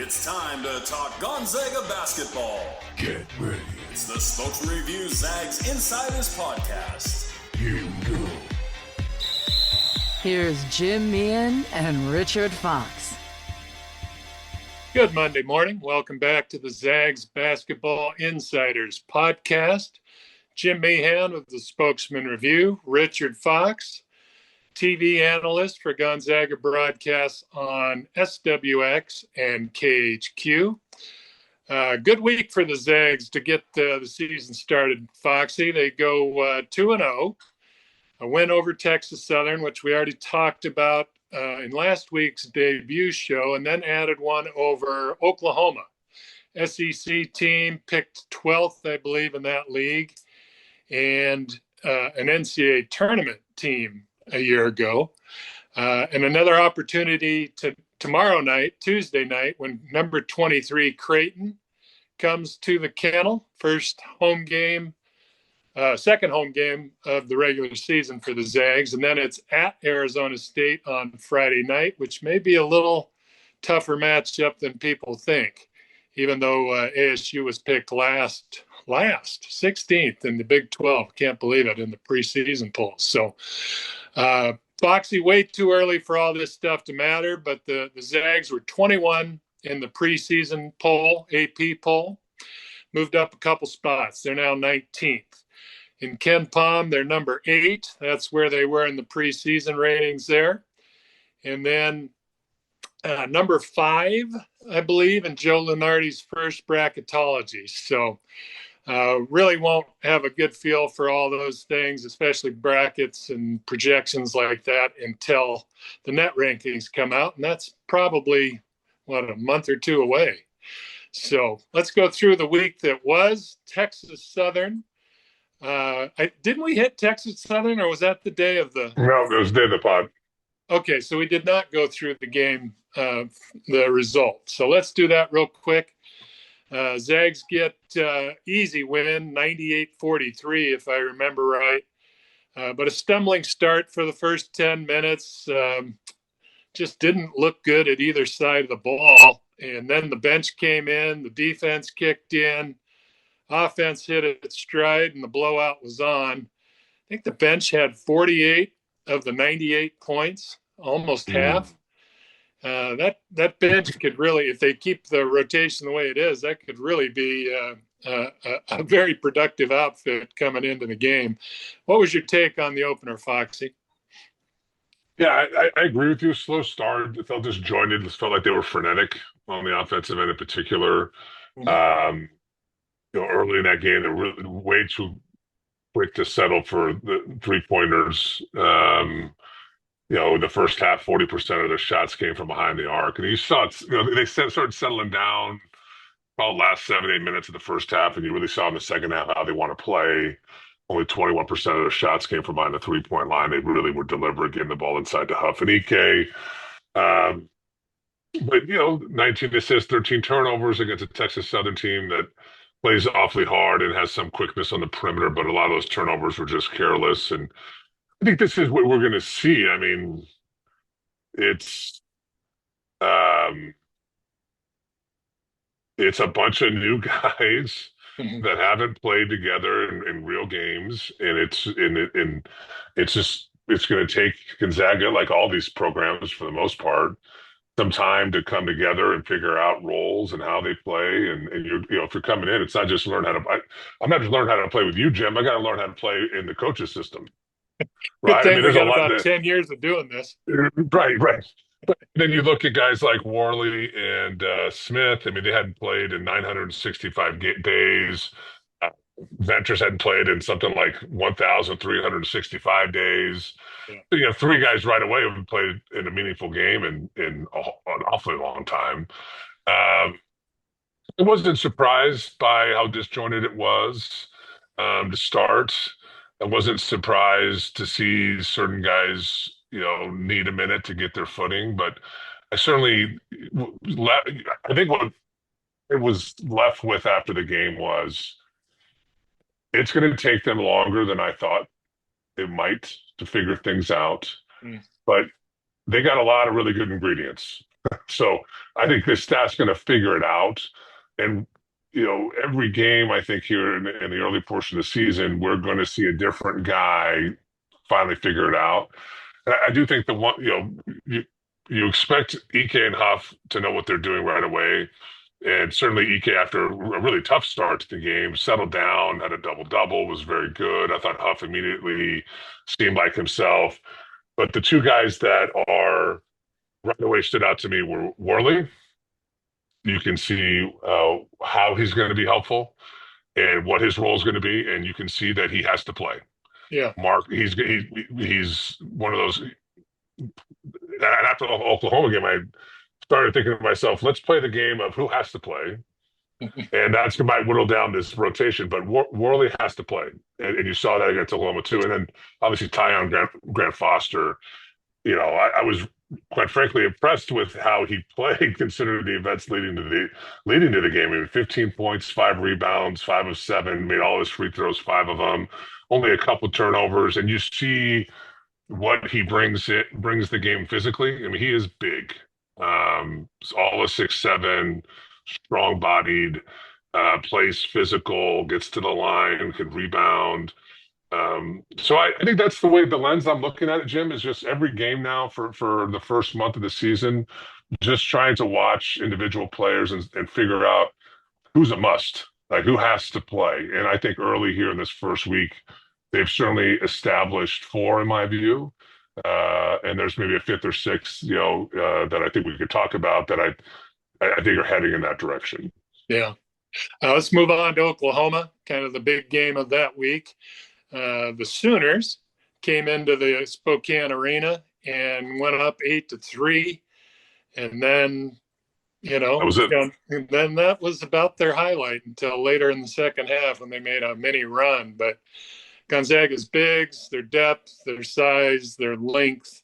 It's time to talk Gonzaga basketball. Get ready. It's the Spokesman-Review Zags Insiders Podcast. Here we go. Here's Jim Meehan and Richard Fox. Good Monday morning. Welcome back to the Zags Basketball Insiders Podcast. Jim Meehan with the Spokesman-Review, Richard Fox, TV analyst for Gonzaga broadcasts on SWX and KHQ. Good week for the Zags to get the season started, Foxy. They go 2-0, a win over Texas Southern, which we already talked about in last week's debut show, and then added one over Oklahoma. SEC team picked 12th, I believe, in that league, and an NCAA tournament team a year ago. And another opportunity tomorrow night, Tuesday night, when number 23 Creighton comes to the Kennel. Second home game of the regular season for the Zags. And then it's at Arizona State on Friday night, which may be a little tougher matchup than people think, even though ASU was picked last 16th in the Big 12. Can't believe it, in the preseason polls. So Foxy, way too early for all this stuff to matter, but the Zags were 21 in the preseason poll, AP poll, moved up a couple spots. They're now 19th. In Ken Palm, they're number 8. That's where they were in the preseason ratings there. And then number 5, I believe, in Joe Lunardi's first bracketology. So really won't have a good feel for all those things, especially brackets and projections like that, until the net rankings come out. And that's probably, a month or two away. So let's go through the week that was. Texas Southern. Didn't we hit Texas Southern, or was that the day of the... No, it was the day of the pod. Okay, so we did not go through the game, the result. So let's do that real quick. Zags get easy win, 98-43, if I remember right. But a stumbling start for the first 10 minutes. Just didn't look good at either side of the ball. And then the bench came in, the defense kicked in, offense hit its stride, and the blowout was on. I think the bench had 48 of the 98 points, almost half. That bench could really, if they keep the rotation the way it is, that could really be a very productive outfit coming into the game. What was your take on the opener, Foxy? Yeah, I agree with you. Slow start. It felt disjointed. It felt like they were frenetic on the offensive end in particular. Early in that game, they were really way too quick to settle for the three-pointers. The first half, 40% of their shots came from behind the arc. And you saw it, they started settling down about last 7-8 minutes of the first half, and you really saw in the second half how they want to play. Only 21% of their shots came from behind the three-point line. They really were deliberate, getting the ball inside to Huff and Ike. But 19 assists, 13 turnovers against a Texas Southern team that plays awfully hard and has some quickness on the perimeter, but a lot of those turnovers were just careless. And I think this is what we're going to see. I mean, it's a bunch of new guys that haven't played together in real games, and it's going to take Gonzaga, like all these programs for the most part, some time to come together and figure out roles and how they play. And if you're coming in, it's not just learn how to. I'm not just learning how to play with you, Jim. I got to learn how to play in the coach's system. Right. Good thing we got about 10 years of doing this. Right. But then you look at guys like Worley and Smith. I mean, they hadn't played in 965 days. Ventures hadn't played in something like 1,365 days. Yeah. 3 guys right away have played in a meaningful game in an awfully long time. I wasn't surprised by how disjointed it was to start. I wasn't surprised to see certain guys, need a minute to get their footing, but I certainly, I think what it was left with after the game was, it's going to take them longer than I thought it might to figure things out, but they got a lot of really good ingredients. So I think this staff's going to figure it out. And, every game, I think here in the early portion of the season, we're going to see a different guy finally figure it out. And I do think the one, you expect Ike and Huff to know what they're doing right away. And certainly Ike, after a really tough start to the game, settled down, had a double-double, was very good. I thought Huff immediately seemed like himself. But the two guys that are right away stood out to me were Worley. You can see how he's going to be helpful and what his role is going to be, and you can see that he has to play. Yeah, Mark, he's one of those. And after the Oklahoma game, I started thinking to myself, let's play the game of who has to play, and that's might whittle down this rotation. But Worley has to play, and you saw that against Oklahoma too. And then obviously Tyon Grant Foster. I was quite frankly impressed with how he played, considering the events leading to the game. I mean, 15 points, 5 rebounds, 5 of 7, made all his free throws, 5 of them, only a couple turnovers, and you see what he brings the game physically. I mean, he is big, all of 6'7", strong bodied, plays physical, gets to the line, can rebound. So I think that's the way the lens I'm looking at it, Jim, is just every game now for the first month of the season, just trying to watch individual players and figure out who's a must, like who has to play. And I think early here in this first week, they've certainly established 4 in my view. And there's maybe a 5th or 6th, that I think we could talk about that I think are heading in that direction. yeah. Let's move on to Oklahoma, kind of the big game of that week. The Sooners came into the Spokane Arena and went up 8-3, and then That was it. then that was about their highlight until later in the second half when they made a mini run. But Gonzaga's bigs, their depth, their size, their length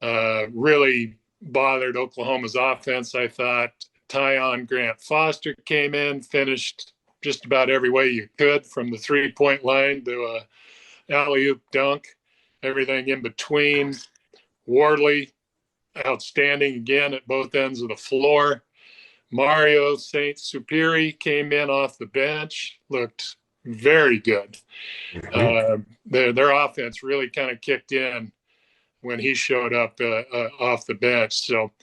really bothered Oklahoma's offense, I thought. Tyon Grant Foster came in, finished just about every way you could, from the 3-point line to a alley-oop dunk, everything in between. Worley, outstanding again at both ends of the floor. Mario St. Superi came in off the bench, looked very good. Their offense really kind of kicked in when he showed up off the bench. So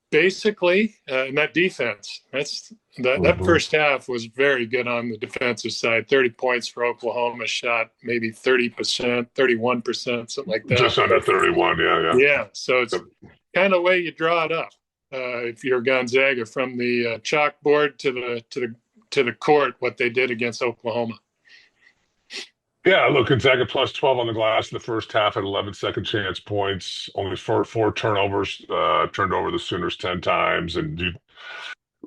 basically, and that defense, that first half was very good on the defensive side. 30 points for Oklahoma, shot maybe 30%, 31%, something like that. Just under 31, yeah. Yeah, so it's kind of the way you draw it up. If you're Gonzaga, from the chalkboard to the court, what they did against Oklahoma. Yeah, look, Gonzaga plus 12 on the glass in the first half at 11 second chance points, only four turnovers, turned over the Sooners 10 times. And you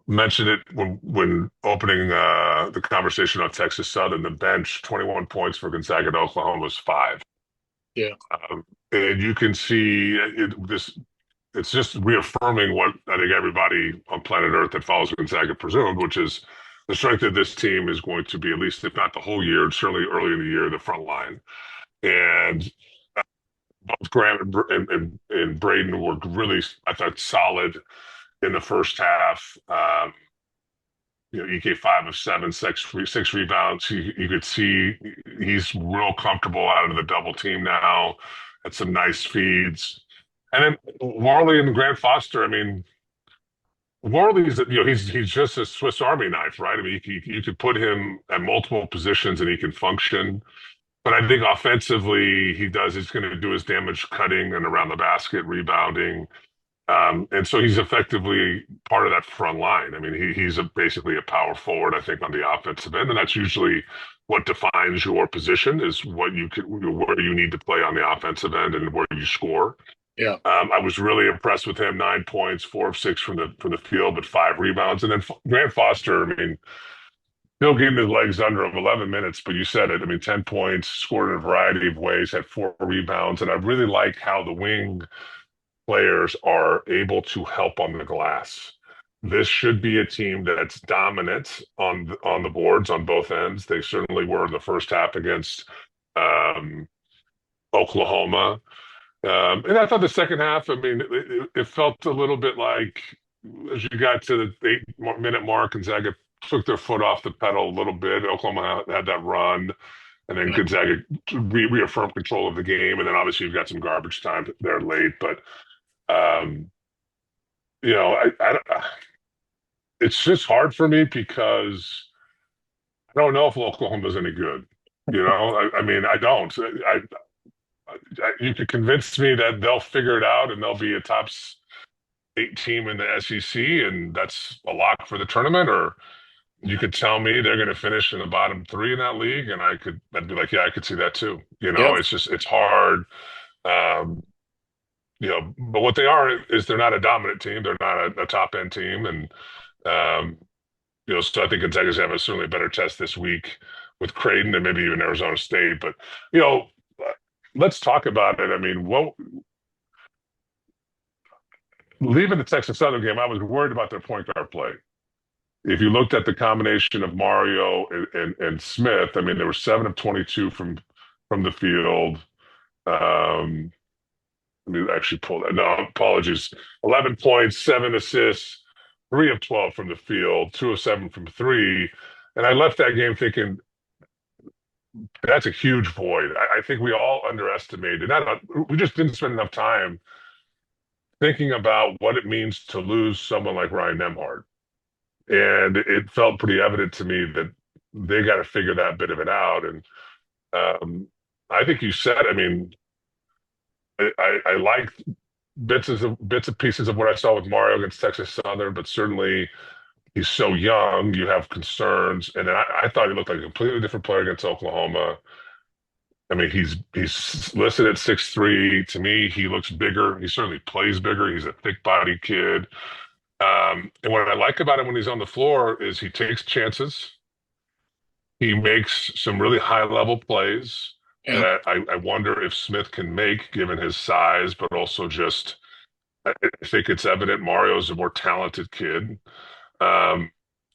mentioned it when opening the conversation on Texas Southern, the bench, 21 points for Gonzaga to Oklahoma was 5. Yeah. And you can see it's just reaffirming what I think everybody on planet Earth that follows Gonzaga presumed, which is the strength of this team is going to be, at least if not the whole year, certainly early in the year, the front line. And both Grant and Braden were really, I thought, solid in the first half. Ike 5 of 7, 6 rebounds. You could see he's real comfortable out of the double team now. Had some nice feeds. And then Worley and Grant Foster, I mean, Worley's, he's just a Swiss Army knife, right? I mean, you could put him at multiple positions and he can function. But I think offensively, he's going to do his damage cutting and around the basket, rebounding. And so he's effectively part of that front line. I mean, he's basically a power forward, I think, on the offensive end. And that's usually what defines your position, is where you need to play on the offensive end and where you score. Yeah. I was really impressed with him. 9 points, 4 of 6 from the field, but 5 rebounds. And then Grant Foster, I mean, he'll get his legs under him 11 minutes, but you said it. I mean, 10 points, scored in a variety of ways, had 4 rebounds. And I really like how the wing players are able to help on the glass. This should be a team that's dominant on the boards on both ends. They certainly were in the first half against Oklahoma. And I thought the second half, I mean, it felt a little bit like as you got to the 8 minute mark, Gonzaga took their foot off the pedal a little bit. Oklahoma had that run, and then Yeah. Gonzaga reaffirmed control of the game. And then obviously you've got some garbage time there late. But, um, you know, it's just hard for me because I don't know if Oklahoma's any good. You know, I mean, I don't. You could convince me that they'll figure it out and they'll be a top 8 team in the SEC, and that's a lock for the tournament. Or you could tell me they're going to finish in the bottom 3 in that league, and I'd be like, yeah, I could see that too. You know, Yep. it's hard. Um, but what they are is they're not a dominant team. They're not a top end team, and um, so I think Gonzaga's having certainly a better test this week with Creighton and maybe even Arizona State. But you know, let's talk about it. I mean, leaving the Texas Southern game, I was worried about their point guard play. If you looked at the combination of Mario and Smith, I mean, they were 7 of 22 from the field. Let me actually pull that. No, apologies. 11 points, 7 assists, 3 of 12 from the field, 2 of 7 from three. And I left that game thinking that's a huge void. I think we all underestimated. We just didn't spend enough time thinking about what it means to lose someone like Ryan Nembhard. And it felt pretty evident to me that they got to figure that bit of it out. And I think you said, I mean, I liked bits of pieces of what I saw with Mario against Texas Southern, but certainly he's so young, you have concerns. And then I thought he looked like a completely different player against Oklahoma. I mean, he's listed at 6'3". To me, he looks bigger. He certainly plays bigger. He's a thick-bodied kid. And what I like about him when he's on the floor is he takes chances. He makes some really high-level plays Yeah. that I wonder if Smith can make given his size, but also just I think it's evident Mario's a more talented kid. Um,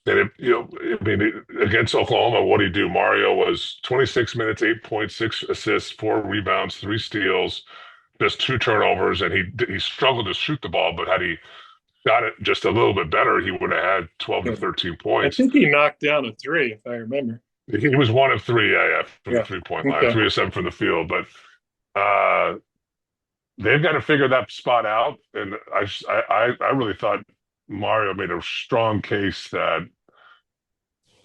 I mean, against Oklahoma, what did he do? Mario was 26 minutes, 8.6 assists, 4 rebounds, 3 steals, just 2 turnovers, and he struggled to shoot the ball, but had he shot it just a little bit better, he would have had 12 to 13 I points. think he knocked down a 3, if I remember. He was 1 of 3, from Yeah. the 3-point line, Okay. 3 of 7 from the field, but they've got to figure that spot out. And I really thought Mario made a strong case that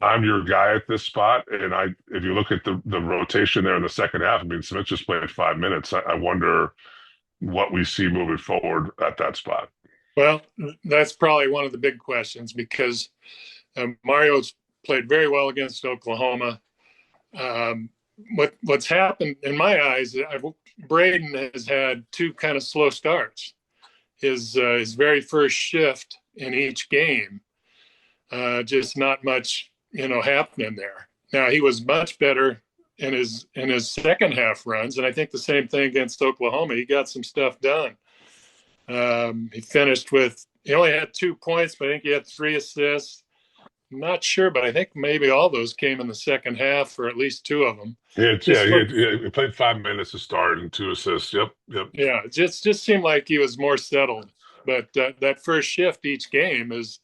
I'm your guy at this spot. And if you look at the rotation there in the second half, I mean, Smith just played 5 minutes. I wonder what we see moving forward at that spot. Well, that's probably one of the big questions because Mario's played very well against Oklahoma. What's happened in my eyes, Braden has had 2 kind of slow starts. His very first shift in each game, just not much happening there. Now he was much better in his second half runs, and I think the same thing against Oklahoma. He got some stuff done. He only had 2 points, but I think he had 3 assists. I'm not sure, but I think maybe all those came in the second half, or at least 2 of them. He played 5 minutes to start and 2 assists. Yep. Yeah, it just seemed like he was more settled. But that first shift each game has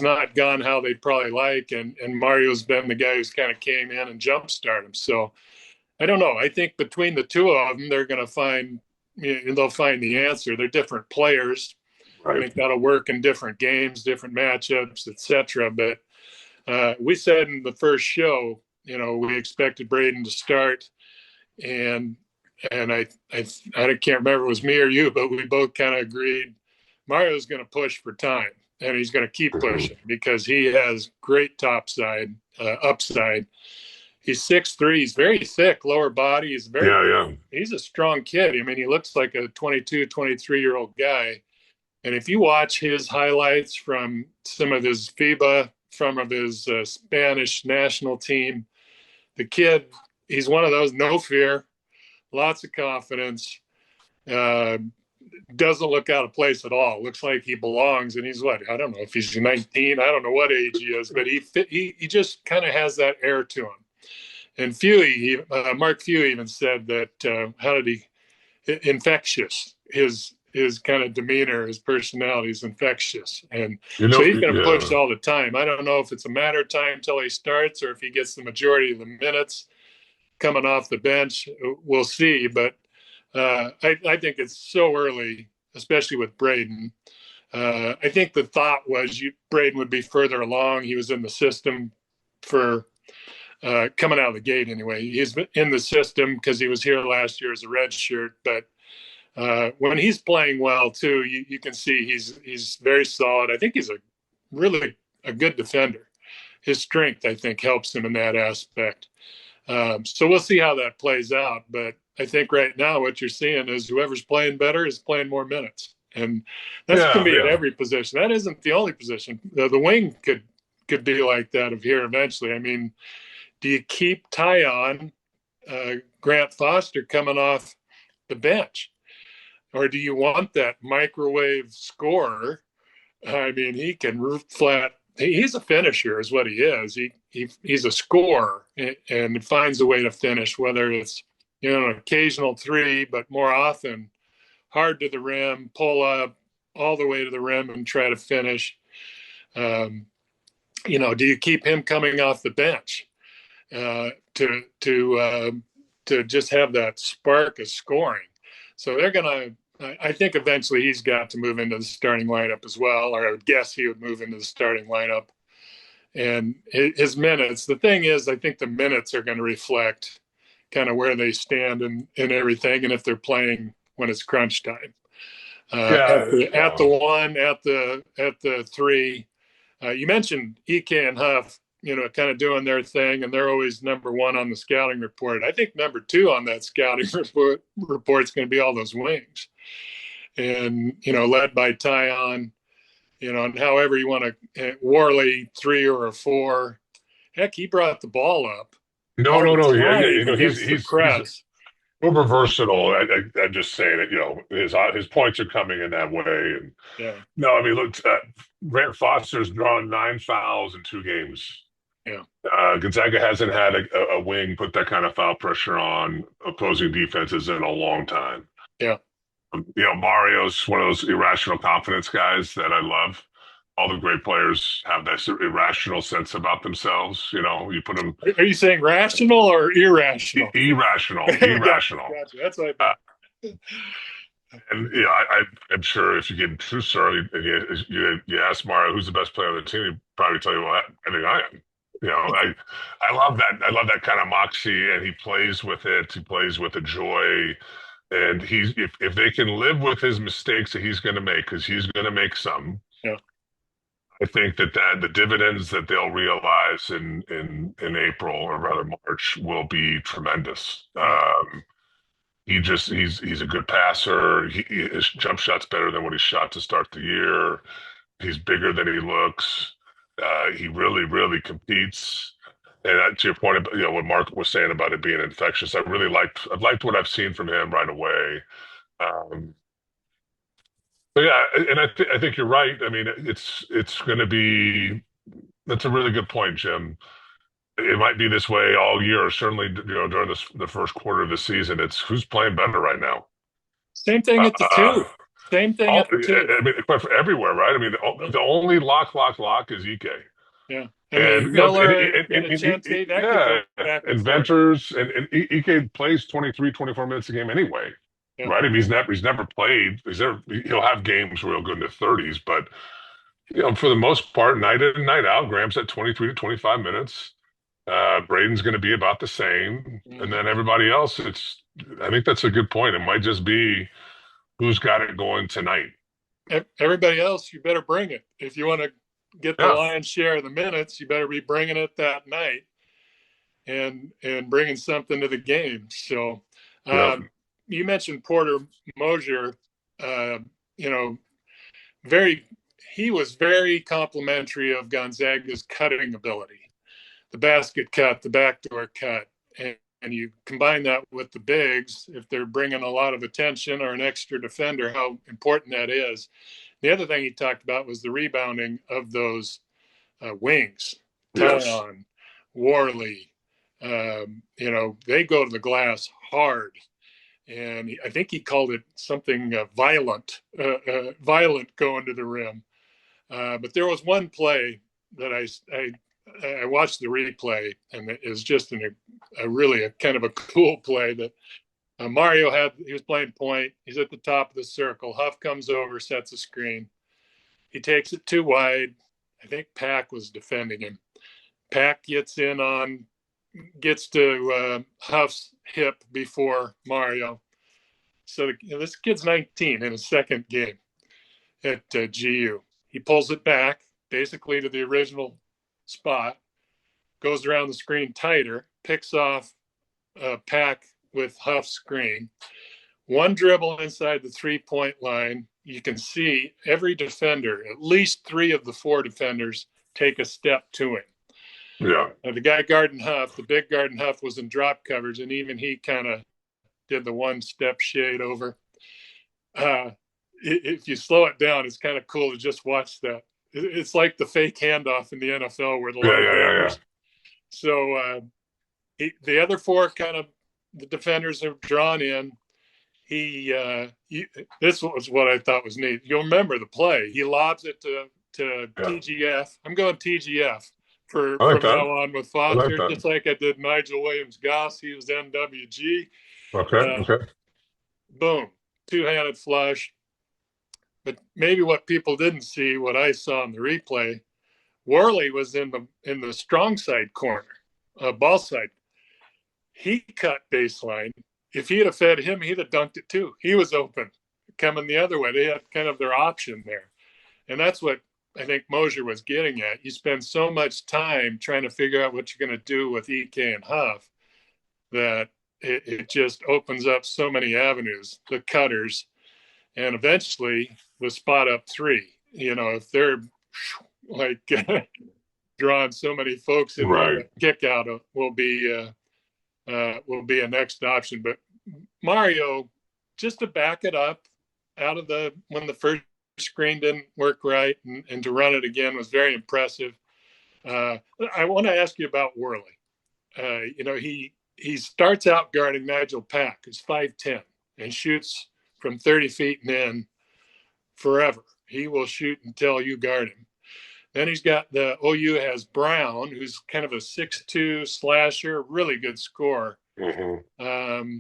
not gone how they'd probably like, and Mario's been the guy who's kind of came in and jumpstarted him. So I don't know. I think between the 2 of them, they're going to they'll find the answer. They're different players. Right. I think that'll work in different games, different matchups, etc. But we said in the first show, we expected Braden to start, and I can't remember if it was me or you, but we both kind of agreed Mario's going to push for time, and he's going to keep pushing because he has great upside. He's 6'3". He's very thick lower body. He's a strong kid. I mean, he looks like a 22, 23-year-old guy. And if you watch his highlights from some of his FIBA, from his Spanish national team, the kid, he's one of those, no fear, lots of confidence, doesn't look out of place at all. Looks like he belongs. And he's I don't know if he's 19. I don't know what age he is, but he just kind of has that air to him. And Mark Few even said that, infectious. His kind of demeanor, his personality is infectious, and You so know, he's going to push yeah. all the time. I don't know if it's a matter of time till he starts or if he gets the majority of the minutes coming off the bench. We'll see, but I think it's so early, especially with Braden. I think the thought was Braden would be further along. He was in the system for coming out of the gate anyway. He's in the system because he was here last year as a red shirt, but when he's playing well too, you can see he's very solid. I think he's really a good defender. His strength, I think, helps him in that aspect. So we'll see how that plays out. But I think right now what you're seeing is whoever's playing better is playing more minutes, and that's going to be at every position. That isn't the only position. The wing could be like that of here eventually. I mean, do you keep Tyon, Grant Foster coming off the bench? Or do you want that microwave scorer? I mean, he can flat. He's a finisher, is what he is. He's a scorer and finds a way to finish. Whether it's an occasional three, but more often hard to the rim, pull up all the way to the rim and try to finish. Do you keep him coming off the bench to just have that spark of scoring? So they're going to, I think eventually he's got to move into the starting lineup as well, or I would guess he would move into the starting lineup. And his minutes, the thing is, I think the minutes are going to reflect kind of where they stand and everything, and if they're playing when it's crunch time. At the one, at the three. You mentioned Ike and Huff, kind of doing their thing, and they're always number one on the scouting report. I think number two on that scouting report is going to be all those wings, and led by Tyon, and however you want to, Worley 3 or a 4. Heck, he brought the ball up. No. Yeah. He's press. Uber versatile. I'm just saying it. His points are coming in that way. And yeah. No, I mean, look, Grant Foster's drawn 9 fouls in 2 games. Yeah. Gonzaga hasn't had a wing put that kind of foul pressure on opposing defenses in a long time. Yeah. Mario's one of those irrational confidence guys that I love. All the great players have that irrational sense about themselves. You put them. Are you saying rational or irrational? Irrational. Gotcha. That's what I thought. And I'm sure if you get too sorry and you ask Mario who's the best player on the team, he'd probably tell you, well, I think I am. I love that. I love that kind of moxie, and he plays with it. He plays with a joy, and if they can live with his mistakes that he's going to make, because he's going to make some. Yeah. I think that the dividends that they'll realize in April, or rather March, will be tremendous. He's a good passer. His jump shot's better than what he shot to start the year. He's bigger than he looks. He really, really competes. And to your point about what Mark was saying about it being infectious, I've liked what I've seen from him right away. But yeah, and I think you're right. I mean, it's going to be. That's a really good point, Jim. It might be this way all year. Certainly, during the first quarter of the season, it's who's playing better right now. Same thing at the 2. Same thing at the 2. I mean, everywhere, right? I mean, the only lock is Ike. Yeah. And Miller Inventors and Ike plays 23, 24 minutes a game anyway. Yeah. Right? I mean, he's never played. He'll have games where he'll go into 30s, but for the most part, night in and night out, Graham's at 23 to 25 minutes. Braden's going to be about the same, and then everybody else. I think that's a good point. It might just be who's got it going tonight. Everybody else, you better bring it if you want to get the lion's share of the minutes. You better be bringing it that night, and bringing something to the game. So. You mentioned Porter Mosier, he was very complimentary of Gonzaga's cutting ability, the basket cut, the backdoor cut. And you combine that with the bigs, if they're bringing a lot of attention or an extra defender, how important that is. The other thing he talked about was the rebounding of those wings. Tyon, Worley, they go to the glass hard. and I think he called it something violent going to the rim. But there was one play that I watched the replay, and it was just a really kind of a cool play that Mario he was playing point. He's at the top of the circle. Huff comes over, sets a screen. He takes it too wide. I think Pack was defending him. Pack gets to Huff's hip before Mario. So this kid's 19 in his second game at GU. He pulls it back basically to the original spot, goes around the screen tighter, picks off Pack with Huff's screen. One dribble inside the 3-point line. You can see every defender, at least 3 of the 4 defenders, take a step to him. Yeah. The guy guarding Huff, the big guarding Huff, was in drop coverage, and even he kind of did the one-step shade over. If you slow it down, it's kind of cool to just watch that. It's like the fake handoff in the NFL where the Yeah. So the other 4 kind of the defenders are drawn in. This was what I thought was neat. You'll remember the play. He lobs it to TGF. I'm going TGF from now on with Foster, just like I did Nigel Williams-Goss. He was NWG. Okay. Boom, 2-handed flush. But maybe what people didn't see, what I saw in the replay, Worley was in the strong side corner, ball side. He cut baseline. If he'd have fed him, he'd have dunked it too. He was open, coming the other way. They had kind of their option there. And that's what I think Mosier was getting at. You spend so much time trying to figure out what you're going to do with EK and Huff that it just opens up so many avenues, the cutters, and eventually the spot up 3. If they're like drawing so many folks in, the kick out will be a next option. But Mario, just to back it up when the first screen didn't work right and to run it again was very impressive. I want to ask you about Worley. He starts out guarding Nigel Pack, who's 5'10", and shoots from 30 feet and in forever. He will shoot until you guard him. Then he's got OU has Brown, who's kind of a 6'2" slasher, really good scorer. Mm-hmm.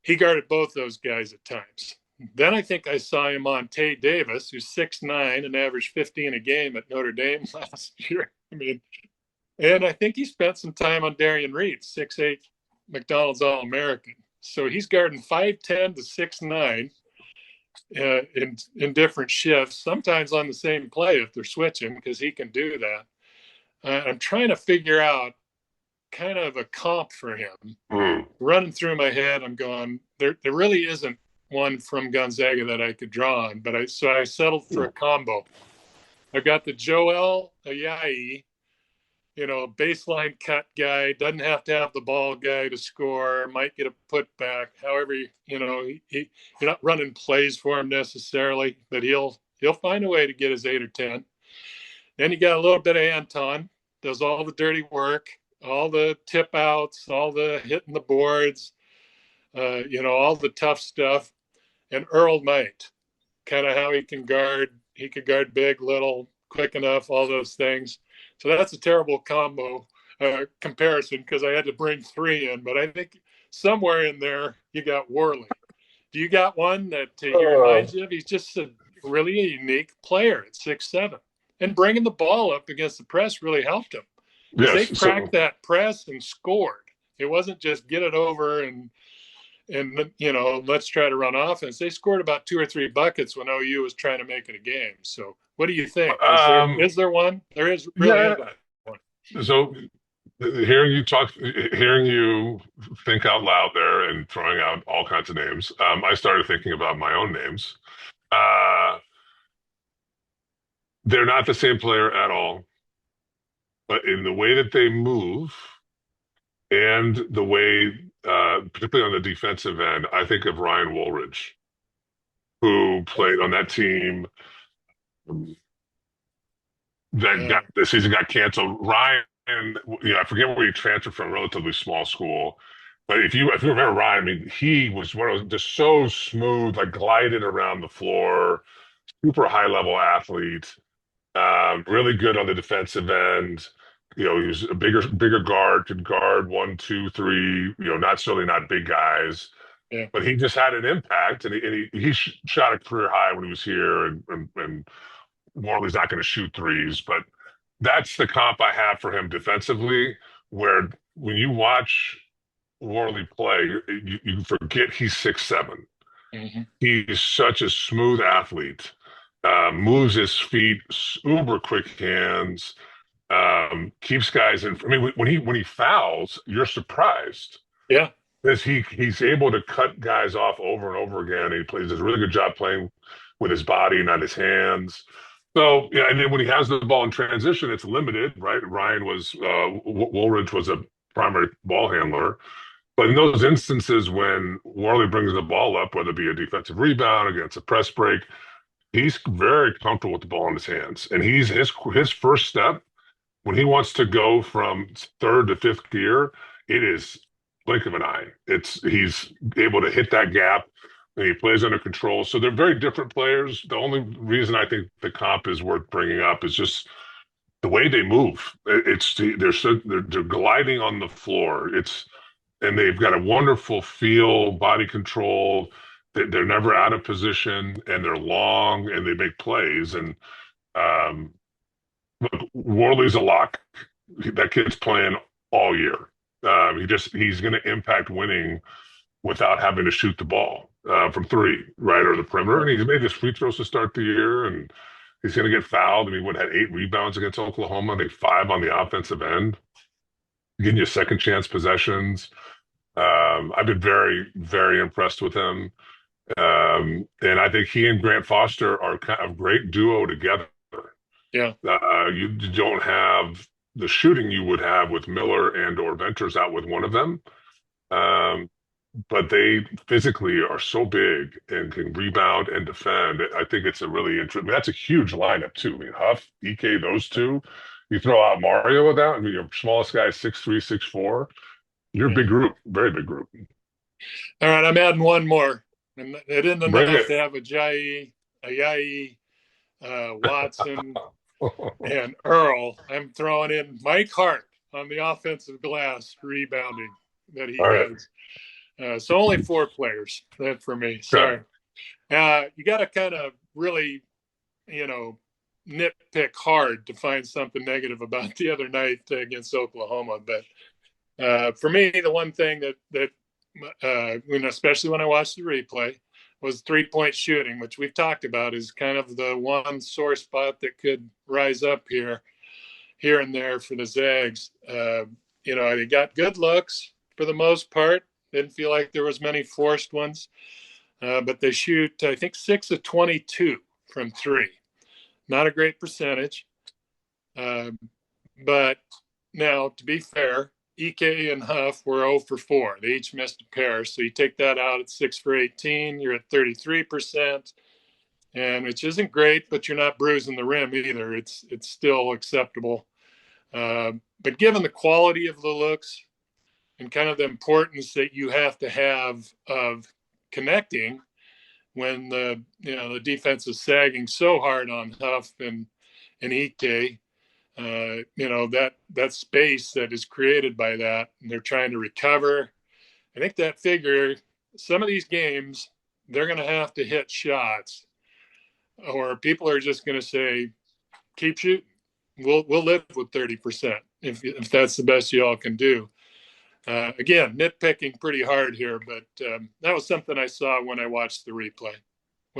He guarded both those guys at times. Then I think I saw him on Tay Davis, who's 6'9" and averaged 15 a game at Notre Dame last year. And I think he spent some time on Darian Reed, 6'8", McDonald's All-American. So he's guarding 5'10" to 6'9" in different shifts, sometimes on the same play if they're switching, because he can do that. I'm trying to figure out kind of a comp for him. Running through my head, I'm going, there really isn't one from Gonzaga that I could draw on, but I settled for a combo. I've got the Joel Ayayi, baseline cut guy, doesn't have to have the ball guy to score, might get a putback. However, you're not running plays for him necessarily, but he'll find a way to get his 8 or 10. Then you got a little bit of Anton, does all the dirty work, all the tip outs, all the hitting the boards, all the tough stuff. And Earl Knight, kind of how he can guard. He could guard big, little, quick enough, all those things. So that's a terrible combo comparison because I had to bring 3 in. But I think somewhere in there you got Worley. Do you got one that he reminds you of? He's just a really unique player at 6'7". And bringing the ball up against the press really helped him. Yes, they cracked that press and scored. It wasn't just get it over and let's try to run offense. They scored about 2 or 3 buckets when OU was trying to make it a game. So what do you think? Is there one? There is really one. So hearing you think out loud there and throwing out all kinds of names, I started thinking about my own names. They're not the same player at all, but in the way that they move and the way, particularly on the defensive end, I think of Ryan Woolridge, who played on that team that the season got canceled. Ryan, I forget where he transferred from, a relatively small school, But if you remember Ryan, I mean, he was one of those just so smooth, like glided around the floor, super high level athlete, really good on the defensive end. He was a bigger guard, could guard one, two, three. Not certainly not big guys, Yeah. but he just had an impact, and he shot a career high when he was here, and Morley's not going to shoot threes, but that's the comp I have for him defensively, where when you watch Worley play, you forget he's 6'7". Hmm. He's such a smooth athlete. Moves his feet, uber quick hands, keeps guys in. I mean, when he fouls, you're surprised Yeah. because he's able to cut guys off over and over again. He does a really good job playing with his body, not his hands. So, yeah, and then when he has the ball in transition, it's limited, right? Woolridge was a primary ball handler. But in those instances when Worley brings the ball up, whether it be a defensive rebound against a press break, he's very comfortable with the ball in his hands. And his first step when he wants to go from third to fifth gear, it is blink of an eye. He's able to hit that gap and he plays under control. So they're very different players. The only reason I think the comp is worth bringing up is just the way they move. They're gliding on the floor. And they've got a wonderful feel, body control. They're never out of position, and they're long, and they make plays. And um, look, Worley's a lock. That kid's playing all year. He's going to impact winning without having to shoot the ball from three, right, or the perimeter. And he's made his free throws to start the year, and he's going to get fouled. I mean, had 8 rebounds against Oklahoma? I think 5 on the offensive end, getting you second chance possessions. I've been very, very impressed with him. And I think he and Grant Foster are kind of a great duo together. Yeah. You don't have the shooting you would have with Miller and or Venters out with one of them. But they physically are so big and can rebound and defend. I think it's a really interesting. That's a huge lineup too. I mean, Huff, EK, those two. You throw out Mario with that. I mean, your smallest guy is 6'3", 6'4". You're a big group, very big group. All right, I'm adding one more. And it isn't Bring enough it. to have a Yai, Watson, and Earl. I'm throwing in Mike Hart on the offensive glass rebounding that he All right. does. So only 4 players that for me. Sorry. You got to kind of really, nitpick hard to find something negative about the other night against Oklahoma. But for me, the one thing that especially when I watched the replay, was 3-point shooting, which we've talked about is kind of the one sore spot that could rise up here and there for the Zags. They got good looks for the most part. Didn't feel like there was many forced ones, but they shoot, I think, 6 of 22 from 3. Not a great percentage, but now to be fair, EK and Huff were 0 for 4. They each missed a pair. So you take that out at 6 for 18, you're at 33%, and which isn't great, but you're not bruising the rim either. It's still acceptable. But given the quality of the looks and kind of the importance that you have to have of connecting when the defense is sagging so hard on Huff and EK, that space that is created by that, and they're trying to recover. I think that figure, some of these games, they're going to have to hit shots, or people are just going to say, keep shooting. We'll live with 30% if that's the best you all can do. Again, nitpicking pretty hard here, but that was something I saw when I watched the replay.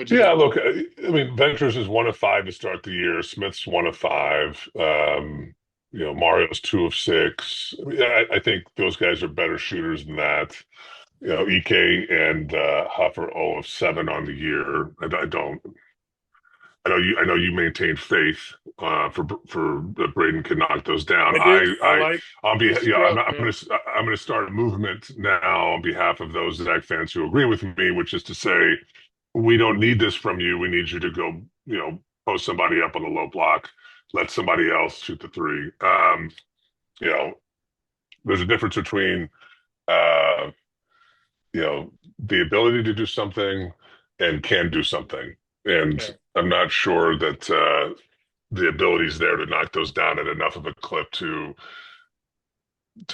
Yeah, look, I mean, Ventures is 1 of 5 to start the year. Smith's 1 of 5. Mario's 2 of 6. I think those guys are better shooters than that. EK and Huff are 0 of 7 on the year. I know you maintain faith for that Braden can knock those down. I'm going to start a movement now on behalf of those Zag fans who agree with me, which is to say, we don't need this from you. We need you to go, post somebody up on the low block, let somebody else shoot the 3. There's a difference between the ability to do something and can do something. And Yeah. I'm not sure that the ability is there to knock those down at enough of a clip to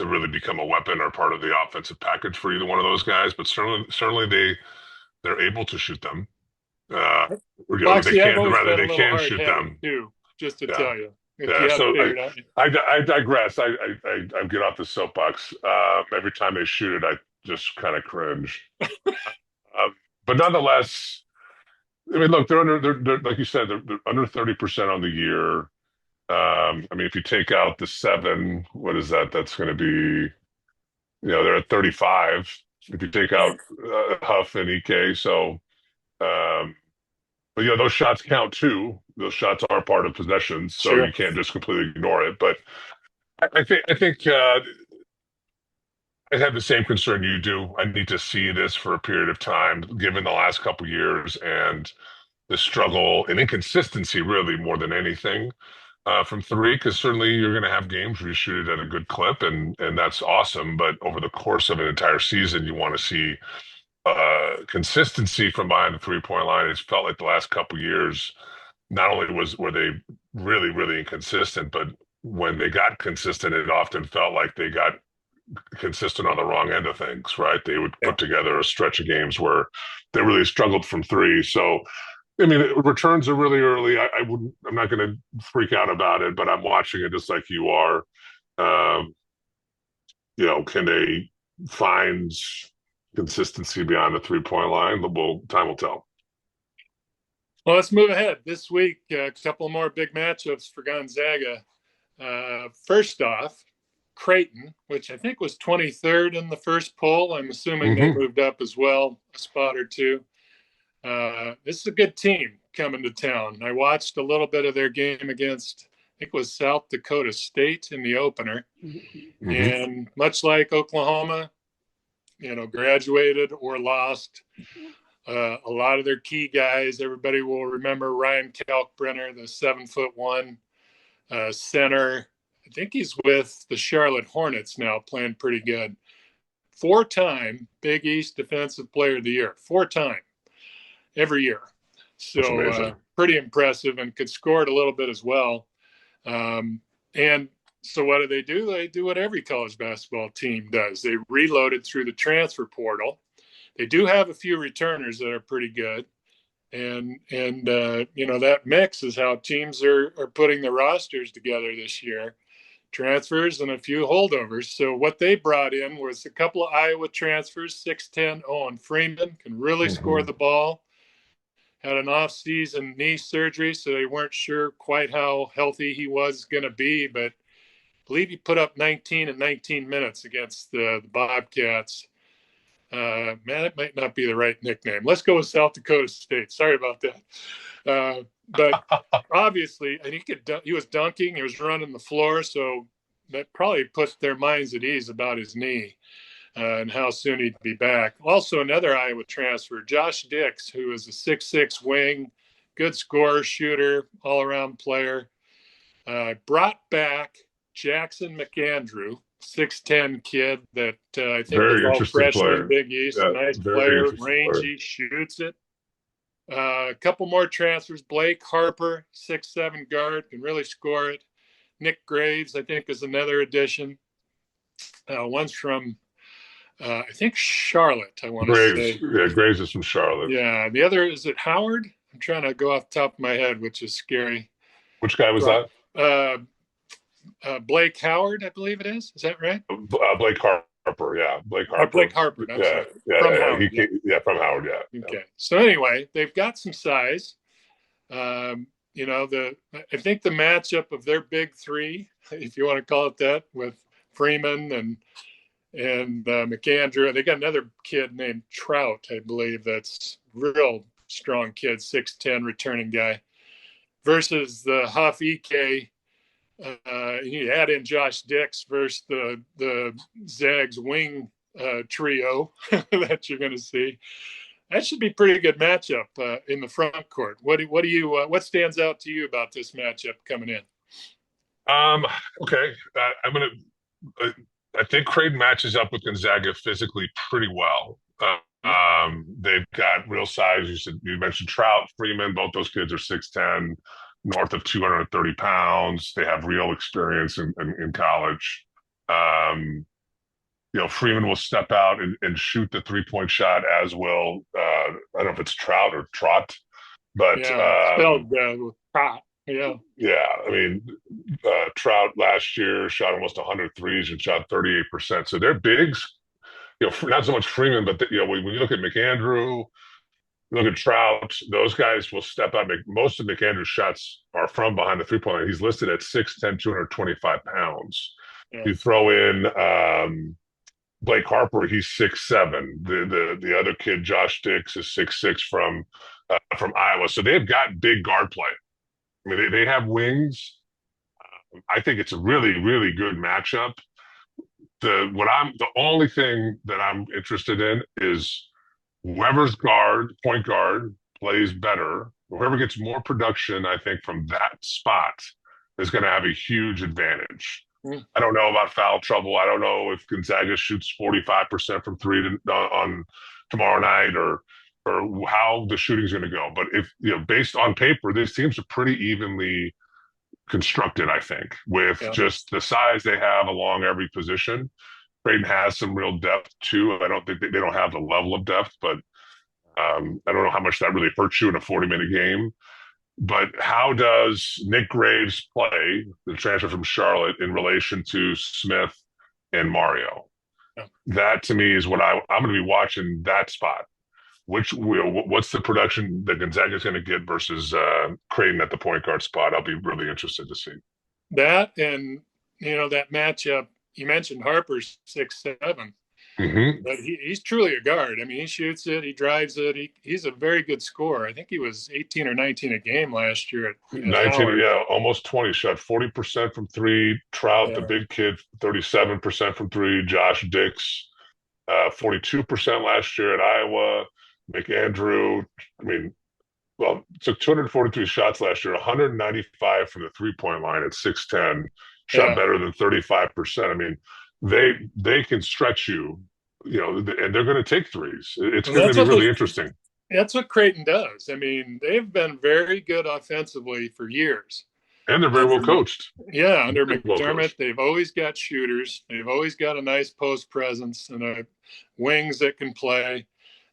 really become a weapon or part of the offensive package for either one of those guys. But certainly they're able to shoot them. Uh, they Foxy, I've can't always rather been a they little can shoot hard-headed them. too, just to Yeah. tell you, if Yeah, you hadn't so figured out. I digress. I get off the soapbox. Every time they shoot it, I just kind of cringe. Um, but nonetheless, I mean, look, they're like you said, they're under 30% on the year. I mean, if you take out the seven, what is that? That's going to be, they're at 35. If you take out Huff and EK, so, but those shots count too. Those shots are part of possessions, so Sure. you can't just completely ignore it. But I think I have the same concern you do. I need to see this for a period of time, given the last couple years and the struggle and inconsistency, really more than anything, from three. Because certainly you're going to have games where you shoot it at a good clip, and that's awesome. But over the course of an entire season, you want to see consistency from behind the 3-point line. It's felt like the last couple years, not only were they really inconsistent, but when they got consistent, it often felt like they got consistent on the wrong end of things, right? They would Yeah. put together a stretch of games where they really struggled from three. So, I mean, returns are really early. I'm not going to freak out about it, but I'm watching it just like you are. Um, can they find consistency beyond the 3-point line? Time will tell. Well, let's move ahead. This week, a couple more big matchups for Gonzaga. First off, Creighton, which I think was 23rd in the first poll. I'm assuming they moved up as well, a spot or two. This is a good team coming to town. I watched a little bit of their game against, I think it was South Dakota State in the opener. And much like Oklahoma, graduated or lost. A lot of their key guys, everybody will remember Ryan Kalkbrenner, the 7'1" center. I think he's with the Charlotte Hornets now, playing pretty good. 4-time Big East Defensive Player of the Year, 4-time every year. So pretty impressive, and could score it a little bit as well. And so what do? They do what every college basketball team does. They reloaded through the transfer portal. They do have a few returners that are pretty good. And that mix is how teams are putting the rosters together this year. Transfers and a few holdovers. So what they brought in was a couple of Iowa transfers, 6'10" Owen Freeman, can really score the ball. Had an off-season knee surgery, so they weren't sure quite how healthy he was going to be, but I believe he put up 19 and 19 minutes against the Bobcats. Man, it might not be the right nickname. Let's go with South Dakota State. Sorry about that. But obviously, and he was dunking, he was running the floor, so that probably put their minds at ease about his knee and how soon he'd be back. Also, another Iowa transfer, Josh Dix, who is a 6'6" wing, good scorer, shooter, all-around player. Brought back Jackson McAndrew, 6'10" kid that I think Very was all interesting freshman player. in Big East. Yeah, Nice very player, interesting rangy, shoots it. A couple more transfers. Blake Harper, 6'7" guard, can really score it. Nick Graves, I think, is another addition. One's from, I think, Charlotte, I want to say. Yeah, Graves is from Charlotte. Yeah, the other, is it Howard? I'm trying to go off the top of my head, which is scary. Which guy was that? Blake Howard, I believe it is. Is that right? Blake Harper. Yeah, Blake Harper. Blake Harper. That's yeah, right. yeah, From yeah, Howard. from Howard. Yeah. Okay. So anyway, they've got some size. I think the matchup of their big three, if you want to call it that, with Freeman and McAndrew, they got another kid named Trout, I believe, that's real strong kid, 6'10", returning guy, versus the Huff EK. You add in Josh Dix versus the Zags wing trio that you're going to see. That should be a pretty good matchup in the front court. What stands out to you about this matchup coming in? Okay, I think Creighton matches up with Gonzaga physically pretty well. They've got real size. You mentioned Trout, Freeman. Both those kids are 6'10", north of 230 pounds. They have real experience in college. Freeman will step out and shoot the 3-point shot, as will I don't know if it's Trout or Trot, but Yeah, spelled with Trot. Yeah. yeah, I mean, Trout last year shot almost 100 threes and shot 38%. So they're bigs. Not so much Freeman, but when you look at McAndrew, look at Trout, those guys will step out. Most of McAndrew's shots are from behind the 3-point line. He's listed at 6'10", 225 pounds. Yeah. You throw in Blake Harper, he's 6'7". The other kid, Josh Dix, is 6'6" from Iowa. So they've got big guard play. I mean, they have wings. I think it's a really, really good matchup. The only thing that I'm interested in is whoever's point guard plays better. Whoever gets more production, I think, from that spot is going to have a huge advantage. I don't know about foul trouble. I don't know if Gonzaga shoots 45% from three on tomorrow night or how the shooting's going to go. But if based on paper, these teams are pretty evenly constructed, I think, with just the size they have along every position. Creighton has some real depth too. I don't think they don't have the level of depth, but I don't know how much that really hurts you in a 40-minute game. But how does Nick Graves play, the transfer from Charlotte, in relation to Smith and Mario? Yeah. That to me is what I'm going to be watching that spot. What's the production that Gonzaga is going to get versus Creighton at the point guard spot? I'll be really interested to see that. And that matchup you mentioned, Harper's 6'7". Mm-hmm. But he's truly a guard. I mean, he shoots it, he drives it. He's a very good scorer. I think he was 18 or 19 a game last year at 19, Howard. yeah, almost 20. Shot 40% from three. Trout, the big kid, 37% from three. Josh Dix, 42% last year at Iowa. McAndrew, took 243 shots last year, 195 from the 3-point line at 6'10", shot better than 35%. I mean, they can stretch you, and they're going to take threes. It's going to be really interesting. That's what Creighton does. I mean, they've been very good offensively for years. And they're very well coached. Yeah, under McDermott, they've always got shooters. They've always got a nice post presence and wings that can play.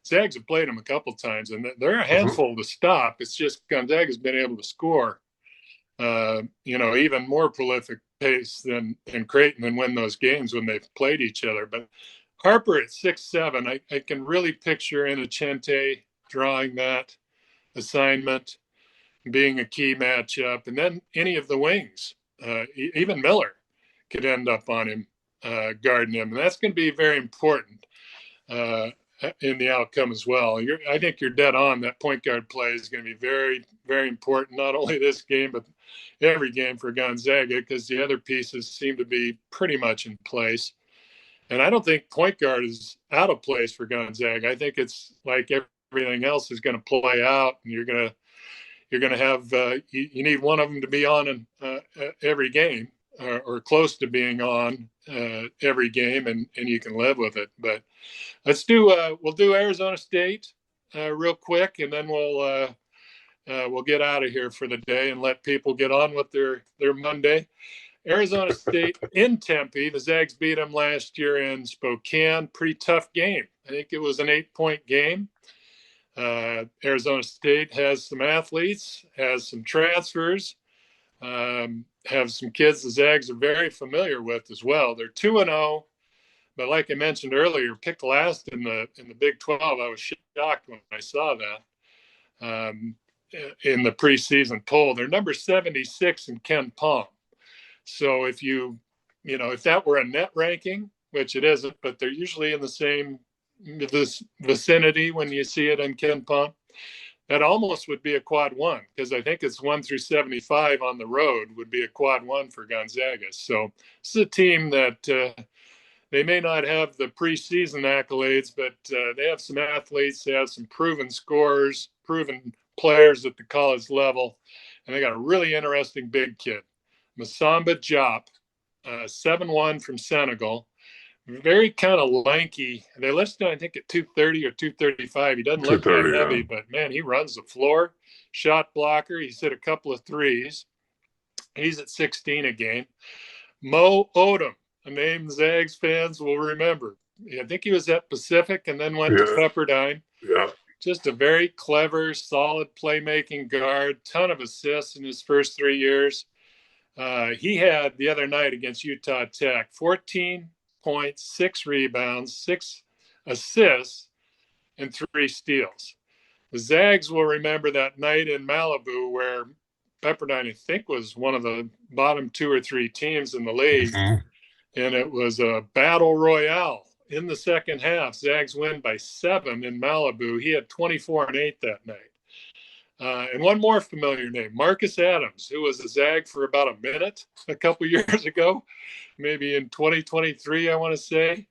Zags have played them a couple times, and they're a handful to stop. It's just Gonzaga's been able to score, even more prolific pace than Creighton and win those games when they've played each other. But Harper at 6'7", I can really picture Inocente drawing that assignment, being a key matchup. And then any of the wings, even Miller, could end up on him, guarding him. And that's going to be very important in the outcome as well. I think you're dead on. That point guard play is going to be very, very important, not only this game, but every game for Gonzaga, because the other pieces seem to be pretty much in place. And I don't think point guard is out of place for Gonzaga. I think it's like everything else is going to play out, and you're going to have you need one of them to be on in every game or close to being on every game, and you can live with it. But we'll do Arizona State real quick, and then we'll get out of here for the day and let people get on with their Monday. Arizona State in Tempe. The Zags beat them last year in Spokane. Pretty tough game. I think it was an 8-point game. Arizona State has some athletes, has some transfers, have some kids the Zags are very familiar with as well. They're 2-0, but like I mentioned earlier, picked last in the Big 12. I was shocked when I saw that in the preseason poll. They're number 76 in Ken Palm. So if if that were a net ranking, which it isn't, but they're usually in the same vicinity when you see it in Ken Palm, that almost would be a quad one, because I think it's 1 through 75 on the road would be a quad one for Gonzaga. So this is a team that they may not have the preseason accolades, but they have some athletes, they have some proven scorers, proven players at the college level, and they got a really interesting big kid, Masamba Diop, 7'1" from Senegal, very kind of lanky. They listed him, I think, at 230 or 235. He doesn't look that 230, heavy, yeah. but man, he runs the floor. Shot blocker. He's hit a couple of threes. He's at 16 a game. Mo Odom, a name Zags fans will remember. I think he was at Pacific and then went to Yeah, Pepperdine. yeah. Just a very clever, solid playmaking guard. Ton of assists in his first 3 years. He had the other night against Utah Tech 14 points, 6 rebounds, 6 assists, and 3 steals. The Zags will remember that night in Malibu where Pepperdine, I think, was one of the bottom 2 or 3 teams in the league. Mhm. And it was a battle royale in the second half. Zags win by 7 in Malibu. He had 24 and 8 that night. And one more familiar name, Marcus Adams, who was a Zag for about a minute a couple years ago, maybe in 2023, I want to say.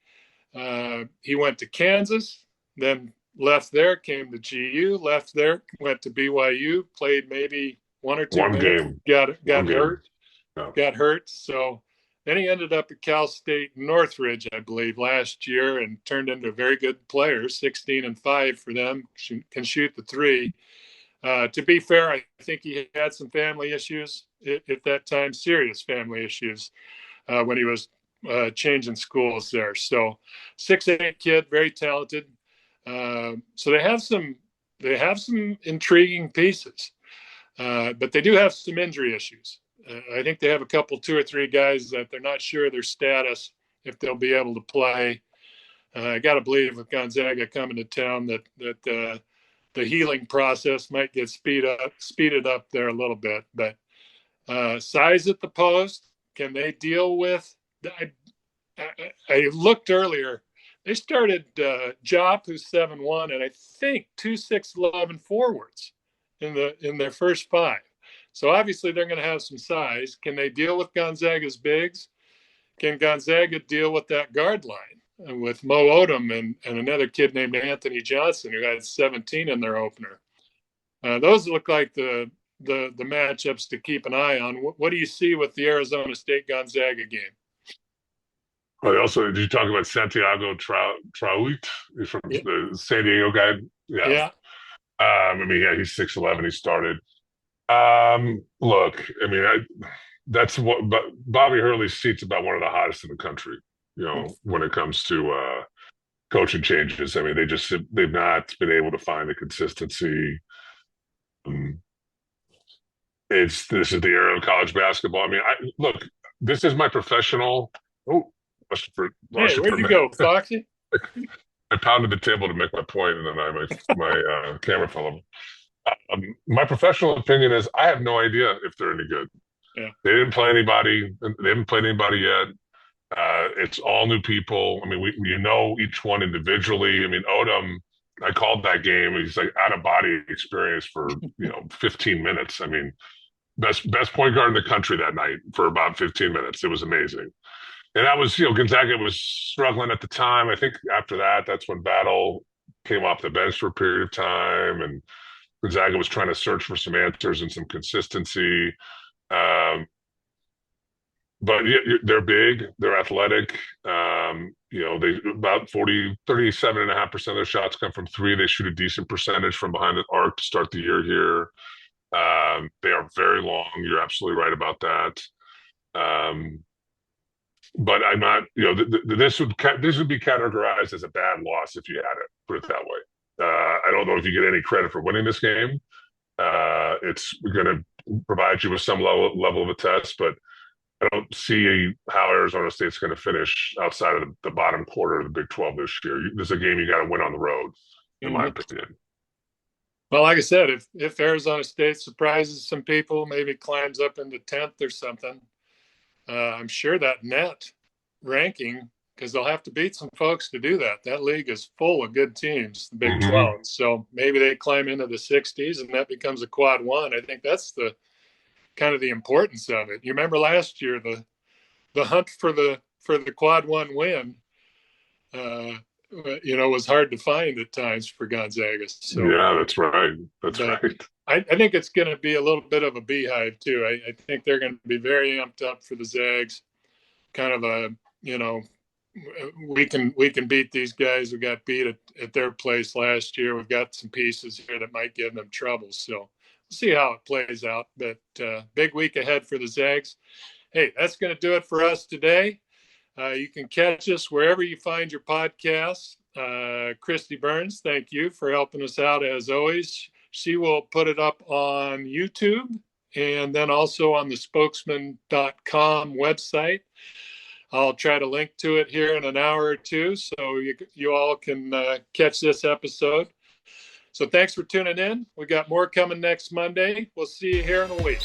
He went to Kansas, then left there, came to GU, left there, went to BYU, played maybe 1 or 2 One minutes, game. got One game. hurt, Yeah. got hurt. So then he ended up at Cal State Northridge, I believe, last year and turned into a very good player, 16 and 5 for them, can shoot the 3. To be fair, I think he had some family issues at that time, serious family issues when he was changing schools there. So 6'8" kid, very talented. So they have some intriguing pieces, but they do have some injury issues. I think they have a couple, 2 or 3 guys that they're not sure their status, if they'll be able to play. I got to believe with Gonzaga coming to town that the healing process might get speeded up there a little bit. But size at the post, can they deal with? I looked earlier. They started Jop, who's 7'1", and I think 2 6'11" forwards in their first 5. So obviously they're going to have some size. Can they deal with Gonzaga's bigs? Can Gonzaga deal with that guard line with Mo Odom and another kid named Anthony Johnson, who had 17 in their opener? Those look like the matchups to keep an eye on. What do you see with the Arizona State Gonzaga game? Well, also, did you talk about Santiago Trout? He's from the San Diego guy. Yeah. I mean, yeah, he's 6'11". He started. Look, I mean, that's what. But Bobby Hurley's seat's about one of the hottest in the country. You know, when it comes to coaching changes. I mean, they've not been able to find the consistency. This is the era of college basketball. I mean, look, this is my professional. Oh, hey, where'd you go, Foxy? I pounded the table to make my point, and then my camera fell over. My professional opinion is I have no idea if they're any good. Yeah. They didn't play anybody. They haven't played anybody yet. It's all new people. I mean, we know each one individually. I mean, Odom, I called that game. He's like out of body experience for 15 minutes. I mean, best point guard in the country that night for about 15 minutes. It was amazing. And that was, Gonzaga was struggling at the time. I think after that, that's when Battle came off the bench for a period of time, and Gonzaga was trying to search for some answers and some consistency. But they're big, they're athletic. They about 37.5% of their shots come from 3. They shoot a decent percentage from behind the arc to start the year here. They are very long. You're absolutely right about that. But I'm not, this would be categorized as a bad loss if you had it, put it that way. I don't know if you get any credit for winning this game. It's going to provide you with some level of a test, but I don't see how Arizona State's going to finish outside of the bottom quarter of the Big 12 this year. This is a game you got to win on the road, in my opinion. Well, like I said, if Arizona State surprises some people, maybe climbs up into 10th or something, I'm sure that net ranking, because they'll have to beat some folks to do that. That league is full of good teams, the Big 12. So maybe they climb into the 60s and that becomes a quad 1. I think that's the kind of the importance of it. You remember last year, the hunt for the quad 1 win, was hard to find at times for Gonzaga. So yeah, that's right. That's right. I think it's going to be a little bit of a beehive too. I think they're going to be very amped up for the Zags. Kind of a, we can beat these guys. We got beat at their place last year. We've got some pieces here that might give them trouble. So we'll see how it plays out. But big week ahead for the Zags. Hey, that's going to do it for us today. You can catch us wherever you find your podcasts. Christy Burns, thank you for helping us out as always. She will put it up on YouTube and then also on the spokesman.com website. I'll try to link to it here in an hour or two so you all can catch this episode. So thanks for tuning in. We got more coming next Monday. We'll see you here in a week.